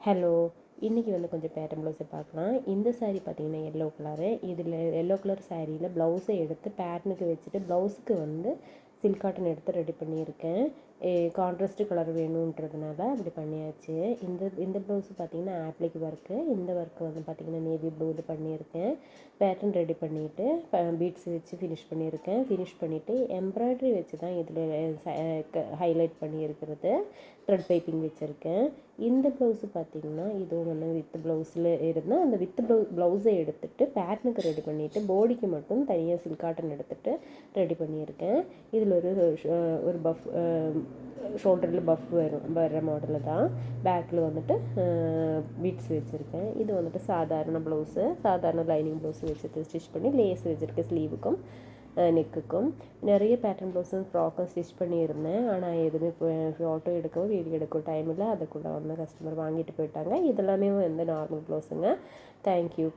Hello, இன்றைக்கி வந்து கொஞ்சம் பேட்டர்ன் ப்ளவுஸை பார்க்கலாம். இந்த சாரீ பார்த்திங்கன்னா எல்லோ கலரு. இதில் எல்லோ கலர் சாரியில் ப்ளவுஸை எடுத்து பேட்டர்னுக்கு வச்சுட்டு ப்ளவுஸுக்கு வந்து சில்க் காட்டன் எடுத்து ரெடி பண்ணியிருக்கேன். கான்ட்ராஸ்ட் கலர் வேணுன்றதுனால அப்படி பண்ணியாச்சு. இந்த ப்ளவுஸு பார்த்திங்கன்னா ஆப்ளிக் ஒர்க்கு. இந்த ஒர்க்கு வந்து பார்த்திங்கன்னா நேவி ப்ளூ இது பண்ணியிருக்கேன். பேட்டர்ன் ரெடி பண்ணிவிட்டு பீட்ஸ் வச்சு ஃபினிஷ் பண்ணியிருக்கேன். ஃபினிஷ் பண்ணிவிட்டு எம்ப்ராய்டரி வச்சு தான் இதில் ஹைலைட் பண்ணியிருக்கிறது. த்ரெட் பைப்பிங் வச்சுருக்கேன். இந்த ப்ளவுஸு பார்த்திங்கன்னா இதுவும் வந்து வித் ப்ளவுஸில் இருந்தால் அந்த ப்ளவுஸை எடுத்துகிட்டு பேட்டர்னுக்கு ரெடி பண்ணிவிட்டு போடிக்கு மட்டும் தனியாக சில்க் காட்டன் எடுத்துகிட்டு ரெடி பண்ணியிருக்கேன். இதில் ஒரு பஃப் ஷோல்டரில் பஃப் வர்ற மாடலில் தான் பேக்கில் வந்துட்டு பீட்ஸ் வச்சுருக்கேன். இது வந்துட்டு சாதாரண ப்ளவுஸு, சாதாரண லைனிங் ப்ளவுஸு வச்சு ஸ்டிச் பண்ணி லேஸ் வச்சுருக்கேன் ஸ்லீவுக்கும் நெக்குக்கும். நிறைய பேட்டர்ன் ப்ளவுஸும் ஃப்ராக்கும் ஸ்டிச் பண்ணியிருந்தேன். ஆனால் எதுவுமே ஃபோட்டோ எடுக்கவும் வீடியோ எடுக்கவும் டைம் இல்லை. அதுக்குள்ளே வந்து கஸ்டமர் வாங்கிட்டு போயிட்டாங்க. இதெல்லாமே வந்து நார்மல் ப்ளவுஸுங்க. தேங்க்யூ.